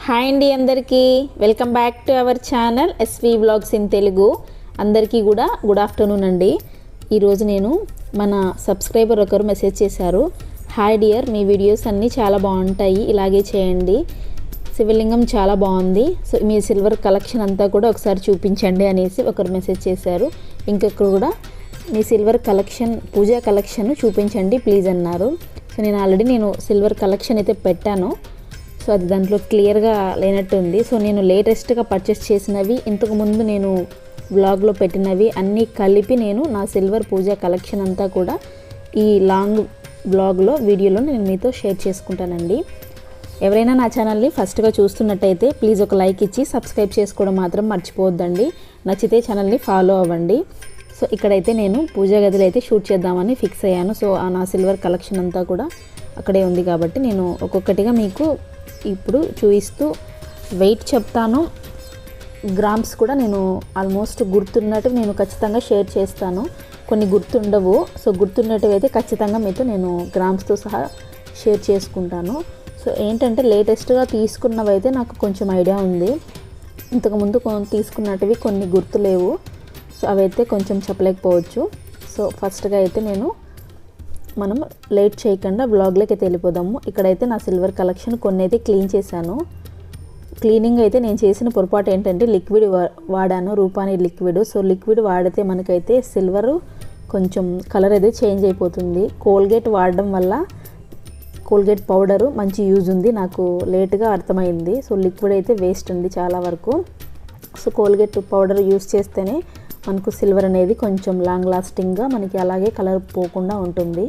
Hi అండి, అందరికీ welcome back to our channel SV vlogs in Telugu. అందరికీ కూడా గుడ్ ఆఫ్టర్నూన్ అండి. ఈరోజు నేను మన సబ్స్క్రైబర్ ఒకరు మెసేజ్ చేశారు, హాయ్ డియర్, మీ వీడియోస్ అన్నీ చాలా బాగుంటాయి, ఇలాగే చేయండి, శివలింగం చాలా బాగుంది, సో మీ సిల్వర్ కలెక్షన్ అంతా కూడా ఒకసారి చూపించండి అనేసి ఒకరు మెసేజ్ చేశారు. ఇంకొకరు కూడా మీ సిల్వర్ కలెక్షన్, పూజా కలెక్షన్ చూపించండి ప్లీజ్ అన్నారు. సో నేను ఆల్రెడీ సిల్వర్ కలెక్షన్ అయితే పెట్టాను, సో అది దాంట్లో క్లియర్గా లేనట్టుంది. సో నేను లేటెస్ట్గా పర్చేస్ చేసినవి, ఇంతకుముందు నేను బ్లాగ్లో పెట్టినవి అన్నీ కలిపి నేను నా సిల్వర్ పూజా కలెక్షన్ అంతా కూడా ఈ లాంగ్ బ్లాగ్లో వీడియోలో నేను మీతో షేర్ చేసుకుంటానండి. ఎవరైనా నా ఛానల్ని ఫస్ట్గా చూస్తున్నట్టయితే ప్లీజ్ ఒక లైక్ ఇచ్చి సబ్స్క్రైబ్ చేసుకోవడం మాత్రం మర్చిపోవద్దండి. నచ్చితే ఛానల్ని ఫాలో అవ్వండి. సో ఇక్కడైతే నేను పూజా గదిలో అయితే షూట్ చేద్దామని ఫిక్స్ అయ్యాను. సో నా సిల్వర్ కలెక్షన్ అంతా కూడా అక్కడే ఉంది కాబట్టి నేను ఒక్కొక్కటిగా మీకు ఇప్పుడు చూపిస్తూ వెయిట్ చెప్తాను. గ్రామ్స్ కూడా నేను ఆల్మోస్ట్ గుర్తున్నట్టు నేను ఖచ్చితంగా షేర్ చేస్తాను. కొన్ని గుర్తుండవు, సో గుర్తున్నట్టు అయితే ఖచ్చితంగా మీతో నేను గ్రామ్స్తో సహా షేర్ చేసుకుంటాను. సో ఏంటంటే లేటెస్ట్గా తీసుకున్నవి అయితే నాకు కొంచెం ఐడియా ఉంది, ఇంతకుముందు తీసుకున్నట్టువి కొన్ని గుర్తులేవు, సో అవైతే కొంచెం చెప్పలేకపోవచ్చు. సో ఫస్ట్గా అయితే మనం లేట్ చేయకుండా బ్లాగ్లోకి అయితే వెళ్ళిపోదాము. ఇక్కడైతే నా సిల్వర్ కలెక్షన్ కొన్ని అయితే క్లీన్ చేశాను. క్లీనింగ్ అయితే నేను చేసిన పొరపాటు ఏంటంటే లిక్విడ్ వాడాను, రూపాని లిక్విడ్. సో లిక్విడ్ వాడితే మనకైతే సిల్వర్ కొంచెం కలర్ అయితే చేంజ్ అయిపోతుంది. కోల్గేట్ వాడడం వల్ల కోల్గేట్ పౌడరు మంచి యూజ్ ఉంది, నాకు లేట్గా అర్థమైంది. సో లిక్విడ్ అయితే వేస్ట్ ఉంది చాలా వరకు. సో కోల్గేట్ పౌడర్ యూజ్ చేస్తేనే మనకు సిల్వర్ అనేది కొంచెం లాంగ్ లాస్టింగ్గా మనకి అలాగే కలర్ పోకుండా ఉంటుంది.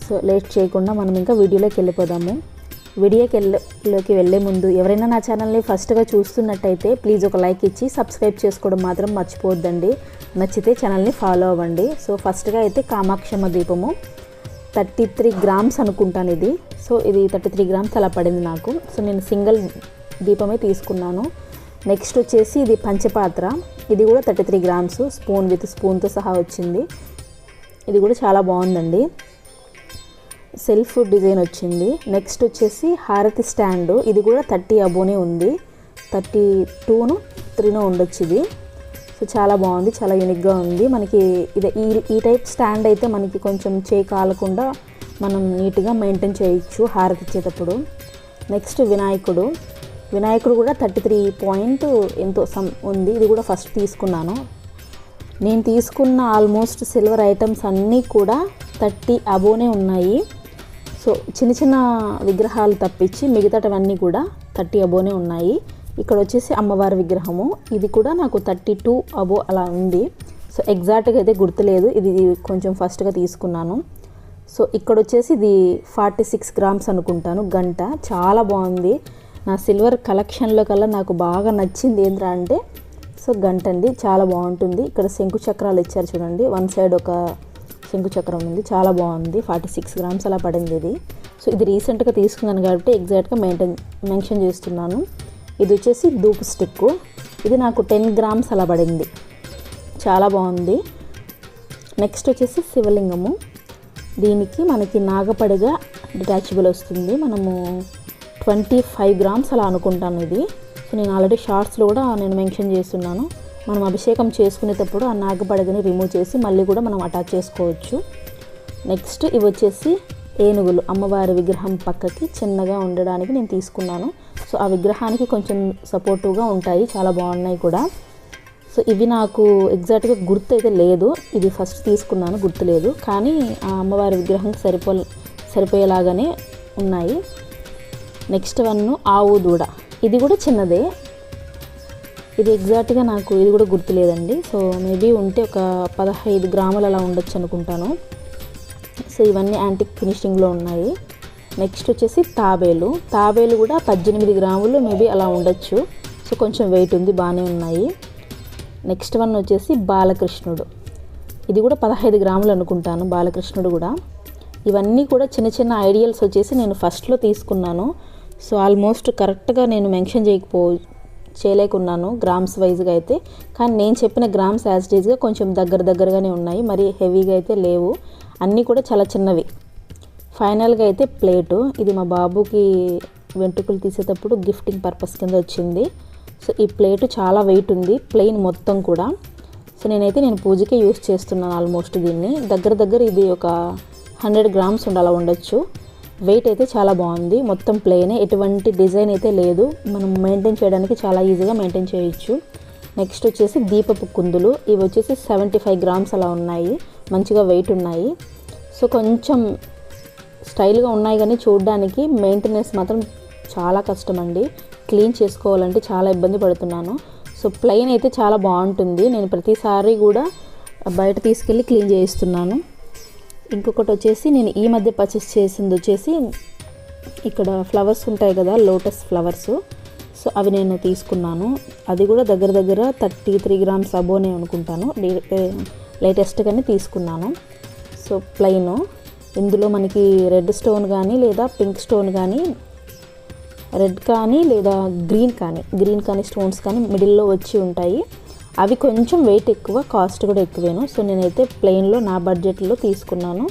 సో లేట్ చేయకుండా మనం ఇంకా వీడియోలోకి వెళ్ళిపోదాము. వీడియోకి వెళ్ళే ముందు ఎవరైనా నా ఛానల్ని ఫస్ట్గా చూస్తున్నట్టయితే ప్లీజ్ ఒక లైక్ ఇచ్చి సబ్స్క్రైబ్ చేసుకోవడం మాత్రం మర్చిపోవద్దండి. నచ్చితే ఛానల్ని ఫాలో అవ్వండి. సో ఫస్ట్గా అయితే కామాక్షమ్మ దీపము 33 గ్రామ్స్ అనుకుంటాను ఇది. సో ఇది 33 గ్రామ్స్ అలా పడింది నాకు. సో నేను సింగిల్ దీపమే తీసుకున్నాను. నెక్స్ట్ వచ్చేసి ఇది పంచపాత్ర, ఇది కూడా 33 గ్రామ్స్, స్పూన్తో సహా వచ్చింది. ఇది కూడా చాలా బాగుందండి, సెల్ఫ్ డిజైన్ వచ్చింది. నెక్స్ట్ వచ్చేసి హారతి స్టాండ్, ఇది కూడా 30 అబోనే ఉంది, 32నో 3నో ఉండొచ్చు ఇది. సో చాలా బాగుంది, చాలా యూనిక్గా ఉంది. మనకి ఇది ఈ టైప్ స్టాండ్ అయితే మనకి కొంచెం చేయి కాలకుండా మనం నీట్గా మెయింటైన్ చేయొచ్చు హారతి ఇచ్చేటప్పుడు. నెక్స్ట్ వినాయకుడు కూడా 33 పాయింట్ ఎంతో ఉంది. ఇది కూడా ఫస్ట్ తీసుకున్నాను. నేను తీసుకున్న ఆల్మోస్ట్ సిల్వర్ ఐటమ్స్ అన్నీ కూడా 30 అబోనే ఉన్నాయి. సో చిన్న చిన్న విగ్రహాలు తప్పించి మిగతావన్నీ కూడా 30 అబోనే ఉన్నాయి. ఇక్కడ వచ్చేసి అమ్మవారి విగ్రహము, ఇది కూడా నాకు 32 అబో అలా ఉంది. సో ఎగ్జాక్ట్గా అయితే గుర్తులేదు, ఇది కొంచెం ఫస్ట్గా తీసుకున్నాను. సో ఇక్కడ వచ్చేసి ఇది 46 గ్రామ్స్ అనుకుంటాను. గంట చాలా బాగుంది. నా సిల్వర్ కలెక్షన్లో కల్లా నాకు బాగా నచ్చింది ఏంద్రా అంటే సో గంట అండి, చాలా బాగుంటుంది. ఇక్కడ శంకు చక్రాలు ఇచ్చారు చూడండి, వన్ సైడ్ ఒక శంకు చక్రం ఉంది, చాలా బాగుంది. 46 గ్రామ్స్ అలా పడింది ఇది. సో ఇది రీసెంట్గా తీసుకున్నాను కాబట్టి ఎగ్జాక్ట్గా మెన్షన్ చేస్తున్నాను. ఇది వచ్చేసి ధూప్ స్టిక్, ఇది నాకు 10 గ్రామ్స్ అలా పడింది, చాలా బాగుంది. నెక్స్ట్ వచ్చేసి శివలింగము, దీనికి మనకి నాగపడిగా డిటాచబుల్ వస్తుంది, మనము 25 గ్రామ్స్ అలా అనుకుంటాను ఇది. సో నేను ఆల్రెడీ షార్ట్స్లో కూడా నేను మెన్షన్ చేస్తున్నాను, మనం అభిషేకం చేసుకునేటప్పుడు ఆ నాగపడగని రిమూవ్ చేసి మళ్ళీ కూడా మనం అటాచ్ చేసుకోవచ్చు. నెక్స్ట్ ఇవి వచ్చేసి ఏనుగులు, అమ్మవారి విగ్రహం పక్కకి చిన్నగా ఉండడానికి నేను తీసుకున్నాను. సో ఆ విగ్రహానికి కొంచెం సపోర్టివ్గా ఉంటాయి, చాలా బాగున్నాయి కూడా. సో ఇవి నాకు ఎగ్జాక్ట్గా గుర్తు అయితే లేదు, ఇది ఫస్ట్ తీసుకున్నాను గుర్తులేదు, కానీ ఆ అమ్మవారి విగ్రహంకి సరిపోయేలాగానే ఉన్నాయి. నెక్స్ట్ వన్ ఆవు దూడ, ఇది కూడా చిన్నదే, ఇది ఎగ్జాక్ట్గా నాకు ఇది కూడా గుర్తులేదండి. సో మేబీ ఉంటే ఒక 15 గ్రాములు అలా ఉండొచ్చు అనుకుంటాను. సో ఇవన్నీ యాంటిక్ ఫినిషింగ్లో ఉన్నాయి. నెక్స్ట్ వచ్చేసి తాబేలు కూడా 18 గ్రాములు మేబీ అలా ఉండొచ్చు. సో కొంచెం వెయిట్ ఉంది, బాగానే ఉన్నాయి. నెక్స్ట్ వన్ వచ్చేసి బాలకృష్ణుడు, ఇది కూడా 15 గ్రాములు అనుకుంటాను బాలకృష్ణుడు కూడా. ఇవన్నీ కూడా చిన్న చిన్న ఐడియల్స్ వచ్చేసి నేను ఫస్ట్లో తీసుకున్నాను. సో ఆల్మోస్ట్ కరెక్ట్గా నేను మెన్షన్ చేయలేకున్నాను గ్రామ్స్ వైజ్గా అయితే, కానీ నేను చెప్పిన గ్రామ్స్ యాజ్ ఇట్ ఈజ్గా కొంచెం దగ్గరగానే ఉన్నాయి, మరి హెవీగా అయితే లేవు, అన్నీ కూడా చాలా చిన్నవి. ఫైనల్గా అయితే ప్లేటు, ఇది మా బాబుకి వెంట్రుకలు తీసేటప్పుడు గిఫ్టింగ్ పర్పస్ కింద వచ్చింది. సో ఈ ప్లేటు చాలా వెయిట్ ఉంది, ప్లెయిన్ మొత్తం కూడా. సో నేను పూజకే యూస్ చేస్తున్నాను ఆల్మోస్ట్ దీన్ని. దగ్గర ఇది ఒక 100 గ్రామ్స్ అలా ఉండొచ్చు. వెయిట్ అయితే చాలా బాగుంది, మొత్తం ప్లెయిన్, ఎటువంటి డిజైన్ అయితే లేదు. మనం మెయింటైన్ చేయడానికి చాలా ఈజీగా మెయింటైన్ చేయొచ్చు. నెక్స్ట్ వచ్చేసి దీపపు కుందులు, ఇవి వచ్చేసి 75 గ్రామ్స్ అలా ఉన్నాయి, మంచిగా వెయిట్ ఉన్నాయి. సో కొంచెం స్టైల్గా ఉన్నాయి కానీ చూడడానికి మెయింటెనెన్స్ మాత్రం చాలా కష్టం అండి. క్లీన్ చేసుకోవాలంటే చాలా ఇబ్బంది పడుతున్నాను. సో ప్లెయిన్ అయితే చాలా బాగుంటుంది, నేను ప్రతిసారి కూడా బయట తీసుకెళ్ళి క్లీన్ చేయిస్తున్నాను. ఇంకొకటి వచ్చేసి నేను ఈ మధ్య పర్చేస్ చేసింది వచ్చేసి ఇక్కడ ఫ్లవర్స్ ఉంటాయి కదా, లోటస్ ఫ్లవర్స్. సో అవి నేను తీసుకున్నాను, అది కూడా దగ్గర 33 గ్రామ్స్ అబోనే అనుకుంటాను, లేటెస్ట్గానే తీసుకున్నాను. సో ప్లెయిన్, ఇందులో మనకి రెడ్ స్టోన్ కానీ లేదా పింక్ స్టోన్ కానీ, రెడ్ కానీ లేదా గ్రీన్ కానీ స్టోన్స్ కానీ మిడిల్లో వచ్చి ఉంటాయి. అవి కొంచెం వెయిట్ ఎక్కువ, కాస్ట్ కూడా ఎక్కువేను. సో నేనైతే ప్లెయిన్లో నా బడ్జెట్లో తీసుకున్నాను.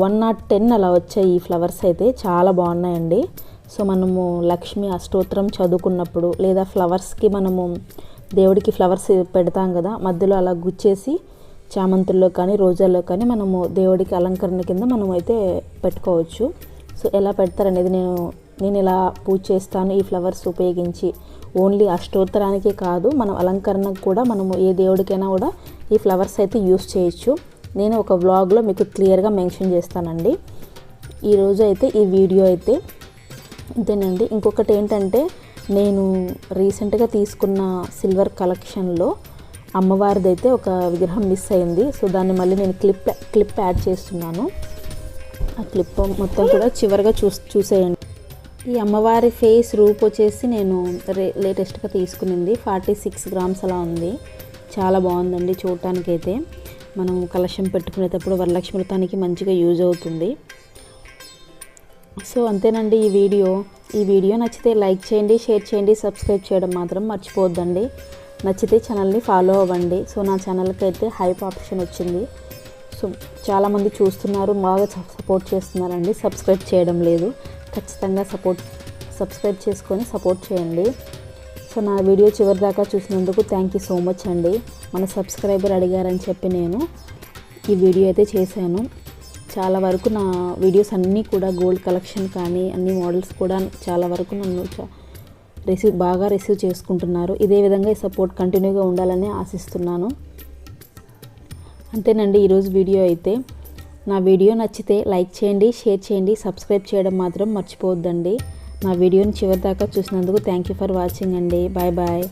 110 అలా వచ్చాయి ఈ ఫ్లవర్స్ అయితే, చాలా బాగున్నాయండి. సో మనము లక్ష్మీ అష్టోత్తరం చదువుకున్నప్పుడు లేదా ఫ్లవర్స్కి మనము దేవుడికి ఫ్లవర్స్ పెడతాం కదా, మధ్యలో అలా గుచ్చేసి చామంతుల్లో కానీ రోజాల్లో కానీ మనము దేవుడికి అలంకరణ కింద మనం అయితే పెట్టుకోవచ్చు. సో ఎలా పెడతారనేది నేను ఎలా పూజ చేస్తాను ఈ ఫ్లవర్స్ ఉపయోగించి. ఓన్లీ అష్టోత్తరానికే కాదు, మనం అలంకరణకు కూడా మనము ఏ దేవుడికైనా కూడా ఈ ఫ్లవర్స్ అయితే యూస్ చేయొచ్చు. నేను ఒక వ్లాగ్లో మీకు క్లియర్గా మెన్షన్ చేస్తానండి. ఈరోజు అయితే ఈ వీడియో అయితే అంతేనండి. ఇంకొకటి ఏంటంటే, నేను రీసెంట్గా తీసుకున్న సిల్వర్ కలెక్షన్లో అమ్మవారిది అయితే ఒక విగ్రహం మిస్ అయింది. సో దాన్ని మళ్ళీ నేను క్లిప్ యాడ్ చేస్తున్నాను. ఆ క్లిప్ మొత్తం కూడా చివరిగా చూసేయండి. ఈ అమ్మవారి ఫేస్ రూప్ వచ్చేసి నేను లేటెస్ట్గా తీసుకునింది, 46 గ్రామ్స్ అలా ఉంది. చాలా బాగుందండి చూడటానికి అయితే. మనం కలశం పెట్టుకునేటప్పుడు వరలక్ష్మి వ్రతానికి మంచిగా యూజ్ అవుతుంది. సో అంతేనండి ఈ వీడియో నచ్చితే లైక్ చేయండి, షేర్ చేయండి, సబ్స్క్రైబ్ చేయడం మాత్రం మర్చిపోవద్దండి. నచ్చితే ఛానల్ని ఫాలో అవ్వండి. సో నా ఛానల్కి అయితే హైప్ ఆప్షన్ వచ్చింది. సో చాలామంది చూస్తున్నారు, బాగా సపోర్ట్ చేస్తున్నారండి. సబ్స్క్రైబ్ చేయడం లేదు, ఖచ్చితంగా సబ్స్క్రైబ్ చేసుకొని సపోర్ట్ చేయండి. సో నా వీడియో చివరి దాకా చూసినందుకు థ్యాంక్ యూ సో మచ్ అండి. మన సబ్స్క్రైబర్ అడిగారని చెప్పి నేను ఈ వీడియో అయితే చేశాను. చాలా వరకు నా వీడియోస్ అన్నీ కూడా గోల్డ్ కలెక్షన్ కానీ అన్ని మోడల్స్ కూడా చాలా వరకు నన్ను బాగా రిసీవ్ చేసుకుంటున్నారు. ఇదే విధంగా ఈ సపోర్ట్ కంటిన్యూగా ఉండాలని ఆశిస్తున్నాను. అంతేనండి ఈరోజు వీడియో అయితే. నా వీడియో నచ్చితే లైక్ చేయండి, షేర్ చేయండి, సబ్స్క్రైబ్ చేయడం మాత్రం మర్చిపోవద్దండి. నా వీడియోని చివరి దాకా చూసినందుకు థ్యాంక్ యూ ఫర్ వాచింగ్ అండి. Bye bye.